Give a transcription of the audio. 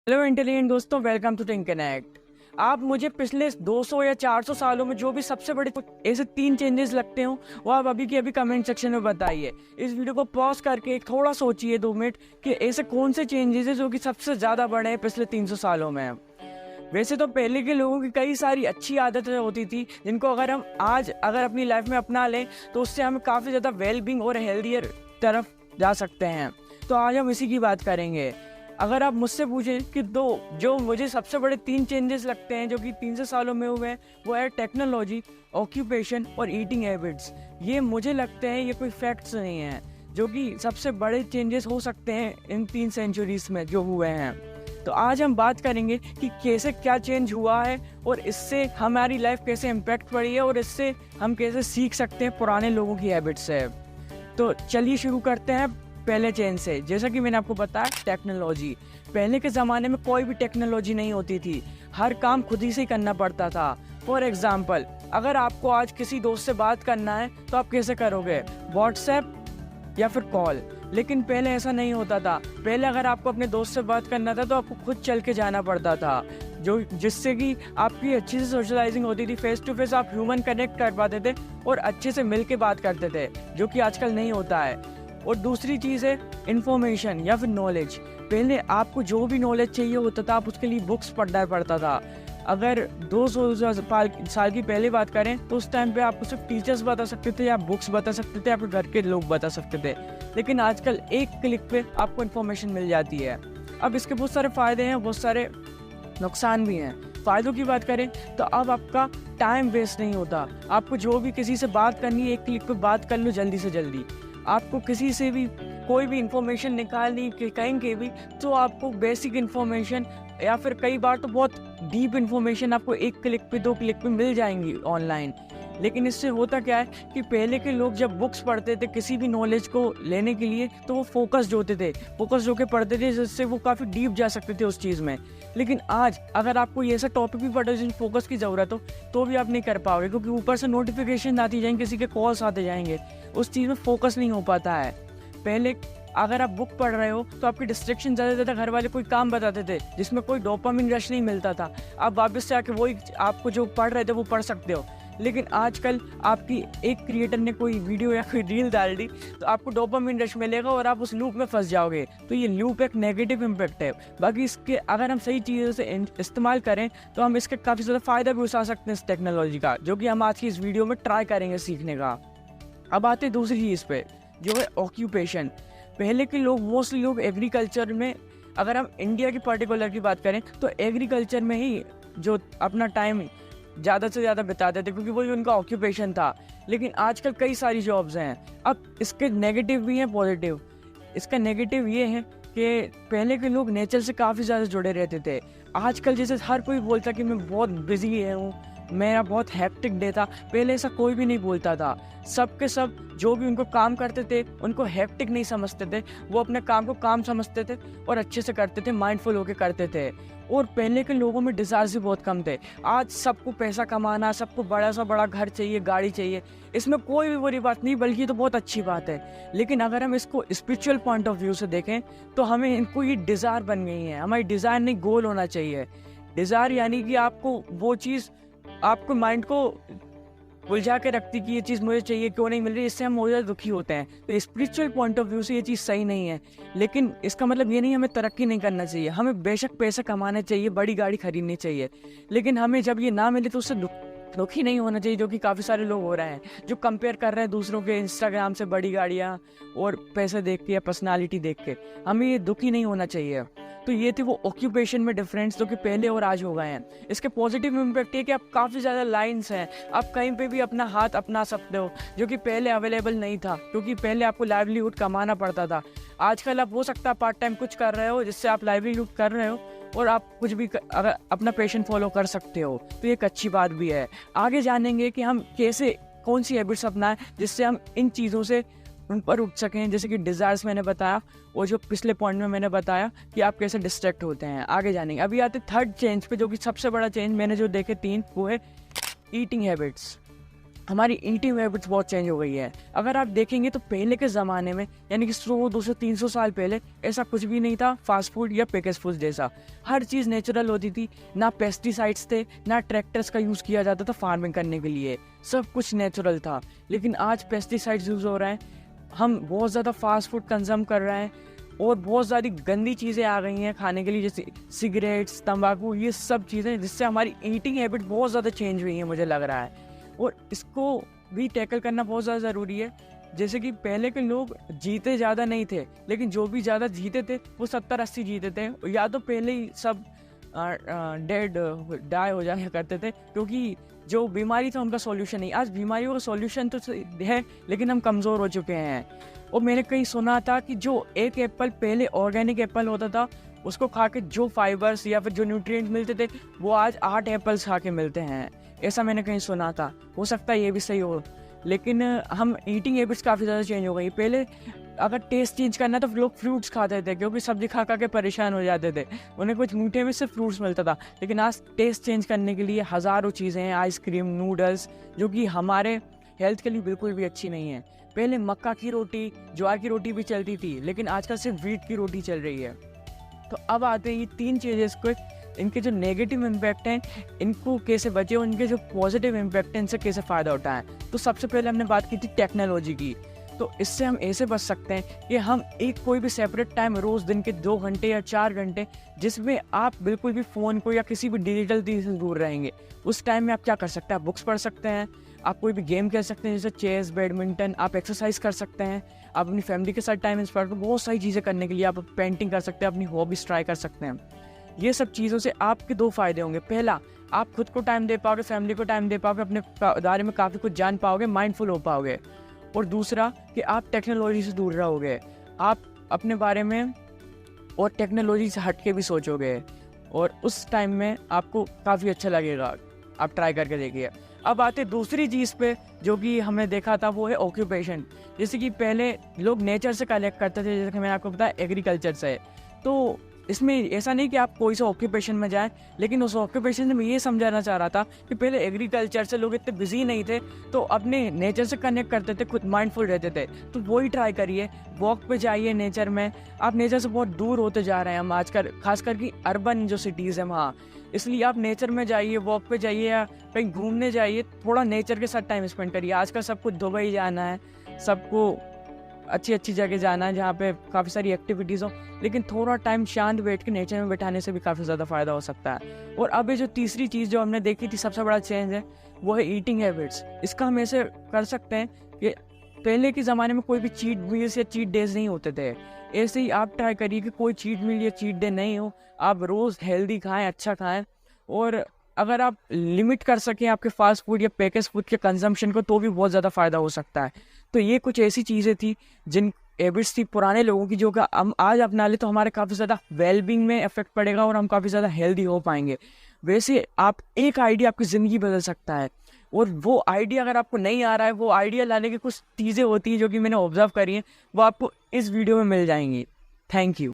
Hello intelligent दोस्तों, welcome to think connect. आप मुझे पिछले 200 या 400 सालों में जो भी सबसे बड़े ऐसे 3 चेंजेस लगते हो वो आप अभी के अभी कमेंट सेक्शन में बताइए। इस वीडियो को पॉज करके एक थोड़ा सोचिए 2 मिनट कि ऐसे कौन से चेंजेस है जो कि सबसे ज़्यादा बड़े हैं पिछले 300 सालों में। वैसे तो पहले के लोगों की कई सारी अच्छी आदतें होती थी जिनको अगर हम आज अपनी लाइफ में अपना लें तो उससे हम काफ़ी ज़्यादा वेलबींग और हेल्दियर तरफ जा सकते हैं। तो आज हम इसी की बात करेंगे। अगर आप मुझसे पूछें कि जो मुझे सबसे बड़े 3 चेंजेस लगते हैं जो कि 300 सालों में हुए हैं, वो है टेक्नोलॉजी, ऑक्यूपेशन और ईटिंग हैबिट्स। ये मुझे लगते हैं ये कोई फैक्ट्स नहीं हैं, जो कि सबसे बड़े चेंजेस हो सकते हैं इन 3 सेंचुरीज में जो हुए हैं। तो आज हम बात करेंगे कि कैसे क्या चेंज हुआ है और इससे हमारी लाइफ कैसे इम्पैक्ट पड़ी है और इससे हम कैसे सीख सकते हैं पुराने लोगों की हैबिट्स से। तो चलिए शुरू करते हैं पहले चेंज से। जैसा कि मैंने आपको बताया, टेक्नोलॉजी। पहले के ज़माने में कोई भी टेक्नोलॉजी नहीं होती थी, हर काम खुद ही से करना पड़ता था। फॉर एग्जाम्पल, अगर आपको आज किसी दोस्त से बात करना है तो आप कैसे करोगे? व्हाट्सएप या फिर कॉल। लेकिन पहले ऐसा नहीं होता था। पहले अगर आपको अपने दोस्त से बात करना था तो आपको खुद चल के जाना पड़ता था, जिससे कि आपकी अच्छी से सोशलाइजिंग होती थी। फेस टू फेस आप ह्यूमन कनेक्ट कर पाते थे और अच्छे से मिल के बात करते थे, जो कि आजकल नहीं होता है। और दूसरी चीज़ है इन्फॉर्मेशन या फिर नॉलेज। पहले आपको जो भी नॉलेज चाहिए होता था आप उसके लिए बुक्स पढ़ना पड़ता था। अगर 200 साल की पहले बात करें तो उस टाइम पे आपको सिर्फ टीचर्स बता सकते थे या बुक्स बता सकते थे या फिर घर के लोग बता सकते थे। लेकिन आजकल एक क्लिक पे आपको इन्फॉर्मेशन मिल जाती है। अब इसके बहुत सारे फ़ायदे हैं, बहुत सारे नुकसान भी हैं। फ़ायदों की बात करें तो अब आपका टाइम वेस्ट नहीं होता। आपको जो भी किसी से बात करनी है एक क्लिक पे बात कर लो जल्दी से जल्दी। आपको किसी से भी कोई भी इंफॉर्मेशन निकालनी कहेंगे भी तो आपको बेसिक इन्फॉर्मेशन या फिर कई बार तो बहुत डीप इन्फॉर्मेशन आपको एक क्लिक पे 2 क्लिक पे मिल जाएंगी ऑनलाइन। लेकिन इससे होता क्या है कि पहले के लोग जब बुक्स पढ़ते थे किसी भी नॉलेज को लेने के लिए तो वो फोकस्ड होते थे, फोकस्ड होकर पढ़ते थे, जिससे वो काफ़ी डीप जा सकते थे उस चीज़ में। लेकिन आज अगर आपको ये ऐसा टॉपिक भी पढ़ा जिसमें फोकस की ज़रूरत हो तो भी आप नहीं कर पाओगे, क्योंकि ऊपर से नोटिफिकेशन आती जाएंगे, किसी के कॉल्स आते जाएंगे, उस चीज़ में फोकस नहीं हो पाता है। पहले अगर आप बुक पढ़ रहे हो तो आपकी डिस्ट्रैक्शन ज़्यादा था, घर वाले कोई काम बताते थे जिसमें कोई डोपामिन रश नहीं मिलता था। आप वापस से आके वही आपको जो पढ़ रहे थे वो पढ़ सकते हो। लेकिन आजकल आपकी एक क्रिएटर ने कोई वीडियो या कोई रील डाल दी तो आपको डोपामिन रश मिलेगा और आप उस लूप में फंस जाओगे। तो ये लूप एक नेगेटिव इम्पैक्ट है। बाकी इसके अगर हम सही चीज़ों से इस्तेमाल करें तो हम इसके काफ़ी ज़्यादा फ़ायदा भी उठा सकते हैं इस टेक्नोलॉजी का, जो कि हम आज की इस वीडियो में ट्राई करेंगे सीखने का। अब आते हैं दूसरी चीज़ पे, जो है ऑक्यूपेशन। पहले के लोग मोस्टली लोग एग्रीकल्चर में, अगर हम इंडिया की पर्टिकुलर की बात करें तो एग्रीकल्चर में ही जो अपना टाइम ज़्यादा से ज़्यादा बिताते थे, क्योंकि वही उनका ऑक्यूपेशन था। लेकिन आजकल कई सारी जॉब्स हैं। अब इसके नेगेटिव भी हैं, पॉजिटिव। इसका नेगेटिव ये है कि पहले के लोग नेचर से काफ़ी ज़्यादा जुड़े रहते थे। आजकल जैसे हर कोई बोलता कि मैं बहुत बिजी हूँ, मेरा बहुत हैक्टिक डे था, पहले ऐसा कोई भी नहीं बोलता था। सब के सब जो भी उनको काम करते थे उनको हैक्टिक नहीं समझते थे, वो अपने काम को काम समझते थे और अच्छे से करते थे, माइंडफुल होकर करते थे। और पहले के लोगों में डिज़ायर्स भी बहुत कम थे। आज सबको पैसा कमाना, सबको बड़ा सा बड़ा घर चाहिए, गाड़ी चाहिए, इसमें कोई भी बुरी बात नहीं, बल्कि तो बहुत अच्छी बात है। लेकिन अगर हम इसको स्पिरिचुअल पॉइंट ऑफ व्यू से देखें तो हमें इनको ये डिज़ायर बन गई है। हमारी डिज़ायर नहीं, गोल होना चाहिए। डिज़ायर यानी कि आपको वो चीज़ आपको माइंड को उलझा के रखती कि ये चीज़ मुझे चाहिए, क्यों नहीं मिल रही, इससे हम बहुत ज़्यादा दुखी होते हैं। तो स्पिरिचुअल पॉइंट ऑफ व्यू से ये चीज़ सही नहीं है। लेकिन इसका मतलब ये नहीं हमें तरक्की नहीं करना चाहिए। हमें बेशक पैसे कमाने चाहिए, बड़ी गाड़ी खरीदनी चाहिए, लेकिन हमें जब ये ना मिले तो उससे दुखी नहीं होना चाहिए, जो कि काफ़ी सारे लोग हो रहे हैं जो कंपेयर कर रहे हैं दूसरों के इंस्टाग्राम से बड़ी गाड़ियाँ और पैसे देख के या पर्सनालिटी देख के। हमें ये दुखी नहीं होना चाहिए। तो ये थी वो ऑक्यूपेशन में डिफरेंस जो कि पहले और आज हो गए हैं। इसके पॉजिटिव इम्पैक्ट ये कि आप काफ़ी ज़्यादा लाइन्स हैं, आप कहीं पे भी अपना हाथ अपना सकते हो, जो कि पहले अवेलेबल नहीं था, क्योंकि पहले आपको लाइवलीहुड कमाना पड़ता था। आजकल आप हो सकता है पार्ट टाइम कुछ कर रहे हो जिससे आप लाइवलीहुड कर रहे हो और आप कुछ भी अगर अपना पैशन फॉलो कर सकते हो, तो ये एक अच्छी बात भी है। आगे जानेंगे कि हम कैसे कौन सी हैबिट्स अपनाएं जिससे हम इन चीज़ों से उन पर उठ सकें, जैसे कि डिज़ायर्स मैंने बताया और जो पिछले पॉइंट में मैंने बताया कि आप कैसे डिस्ट्रैक्ट होते हैं। आगे जानेंगे। अभी आते थर्ड चेंज पे, जो कि सबसे बड़ा चेंज मैंने जो देखे 3, वो है ईटिंग हैबिट्स। हमारी ईटिंग हैबिट्स बहुत चेंज हो गई है। अगर आप देखेंगे तो पहले के ज़माने में यानी कि 100-200-300 साल पहले ऐसा कुछ भी नहीं था फास्ट फूड या पैकेज फूड जैसा। हर चीज़ नेचुरल होती थी, ना पेस्टिसाइड्स थे, ना ट्रैक्टर्स का यूज़ किया जाता था फार्मिंग करने के लिए, सब कुछ नेचुरल था। लेकिन आज पेस्टिसाइड्स यूज़ हो रहे हैं, हम बहुत ज़्यादा फास्ट फूड कंज्यूम कर रहे हैं और बहुत सारी गंदी चीज़ें आ गई हैं खाने के लिए, जैसे सिगरेट्स, तंबाकू, ये सब चीज़ें, जिससे हमारी ईटिंग हैबिट बहुत ज़्यादा चेंज हुई है मुझे लग रहा है। और इसको भी टैकल करना बहुत ज़्यादा ज़रूरी है। जैसे कि पहले के लोग जीते ज़्यादा नहीं थे, लेकिन जो भी ज़्यादा जीते थे वो 70-80 जीते थे, या तो पहले ही सब डाई हो जाया करते थे, क्योंकि जो बीमारी था उनका सॉल्यूशन नहीं। आज बीमारियों का सॉल्यूशन तो है, लेकिन हम कमज़ोर हो चुके हैं। और मैंने कहीं सुना था कि जो एक एप्पल पहले ऑर्गेनिक एप्पल होता था, उसको खा के जो फाइबर्स या फिर जो न्यूट्रिएंट्स मिलते थे वो आज 8 एप्पल्स खा के मिलते हैं, ऐसा मैंने कहीं सुना था। हो सकता है ये भी सही हो, लेकिन हम ईटिंग हैबिट्स काफ़ी ज़्यादा चेंज हो गई। पहले अगर टेस्ट चेंज करना है तो लोग फ्रूट्स खाते थे, क्योंकि सब्जी खा खा के परेशान हो जाते थे, उन्हें कुछ मीठे में सिर्फ फ्रूट्स मिलता था। लेकिन आज टेस्ट चेंज करने के लिए हज़ारों चीज़ें हैं, आइसक्रीम, नूडल्स, जो कि हमारे हेल्थ के लिए बिल्कुल भी अच्छी नहीं है। पहले मक्का की रोटी, ज्वार की रोटी भी चलती थी, लेकिन आजकल सिर्फ व्हीट की रोटी चल रही है। तो अब आते हैं ये 3 चीज़ें को, इनके जो नेगेटिव इम्पैक्ट हैं इनको कैसे बचे और इनके जो पॉजिटिव इम्पैक्ट हैं इनसे कैसे फ़ायदा उठाएं। तो सबसे पहले हमने बात की थी टेक्नोलॉजी की। तो इससे हम ऐसे बच सकते हैं कि हम एक कोई भी सेपरेट टाइम रोज़ दिन के 2 घंटे या 4 घंटे, जिसमें आप बिल्कुल भी फ़ोन को या किसी भी डिजिटल चीज़ से दूर रहेंगे, उस टाइम में आप क्या कर सकते हैं? आप बुक्स पढ़ सकते हैं, आप कोई भी गेम खेल सकते हैं जैसे चेस, बैडमिंटन, आप एक्सरसाइज कर सकते हैं, आप अपनी फैमिली के साथ टाइम स्पेंड कर, बहुत सारी चीज़ें करने के लिए आप पेंटिंग कर सकते हैं, अपनी हॉबीज ट्राई कर सकते हैं। ये सब चीज़ों से आपके 2 फ़ायदे होंगे। पहला, आप खुद को टाइम दे पाओगे, फैमिली को टाइम दे पाओगे, अपने बारे में काफ़ी कुछ जान पाओगे, माइंडफुल हो पाओगे। और दूसरा कि आप टेक्नोलॉजी से दूर रहोगे, आप अपने बारे में और टेक्नोलॉजी से हट के भी सोचोगे, और उस टाइम में आपको काफ़ी अच्छा लगेगा। आप ट्राई करके देखिए। अब आते दूसरी चीज़ पे जो कि हमने देखा था, वो है ऑक्यूपेशन। जैसे कि पहले लोग नेचर से कलेक्ट करते थे, जैसे कि मैंने आपको बताया एग्रीकल्चर से। तो इसमें ऐसा नहीं कि आप कोई सा ऑक्यूपेशन में जाएं, लेकिन उस ऑक्यूपेशन में मैं ये समझाना चाह रहा था कि पहले एग्रीकल्चर से लोग इतने बिजी नहीं थे, तो अपने नेचर से कनेक्ट करते थे, खुद माइंडफुल रहते थे। तो वही ट्राई करिए, वॉक पे जाइए नेचर में। आप नेचर से बहुत दूर होते जा रहे हैं हम आजकल, खासकर कि अर्बन जो सिटीज़ हैं वहाँ। इसलिए आप नेचर में जाइए, वॉक पे जाइए या कहीं घूमने जाइए, थोड़ा नेचर के साथ टाइम स्पेंड करिए। आजकल सबको दुबई जाना है, सबको अच्छी अच्छी जगह जाना है जहाँ पे काफ़ी सारी एक्टिविटीज़ हो, लेकिन थोड़ा टाइम शांत बैठ के नेचर में बैठाने से भी काफ़ी ज़्यादा फ़ायदा हो सकता है। और अब ये जो तीसरी चीज़ जो हमने देखी थी, सबसे बड़ा चेंज है, वो है ईटिंग हैबिट्स। इसका हम ऐसे कर सकते हैं कि पहले के ज़माने में कोई भी चीट मील्स या चीट डेज नहीं होते थे, ऐसे ही आप ट्राई करिए कि कोई चीट मील या चीट डे नहीं हो। आप रोज़ हेल्दी खाएँ, अच्छा खाएँ, और अगर आप लिमिट कर सकें आपके फास्ट फूड या पैकेज फूड के कंजम्पशन को, तो भी बहुत ज़्यादा फ़ायदा हो सकता है। तो ये कुछ ऐसी चीज़ें थी जिन हैबिट्स थी पुराने लोगों की, जो कि हम आज अपना ले तो हमारे काफ़ी ज़्यादा वेलबींग में इफेक्ट पड़ेगा और हम काफ़ी ज़्यादा हेल्दी हो पाएंगे। वैसे आप एक आइडिया आपकी ज़िंदगी बदल सकता है, और वो आइडिया अगर आपको नहीं आ रहा है, वो आइडिया लाने की कुछ चीज़ें होती हैं जो कि मैंने ऑब्जर्व करी हैं, वो आपको इस वीडियो में मिल जाएंगी। Thank you.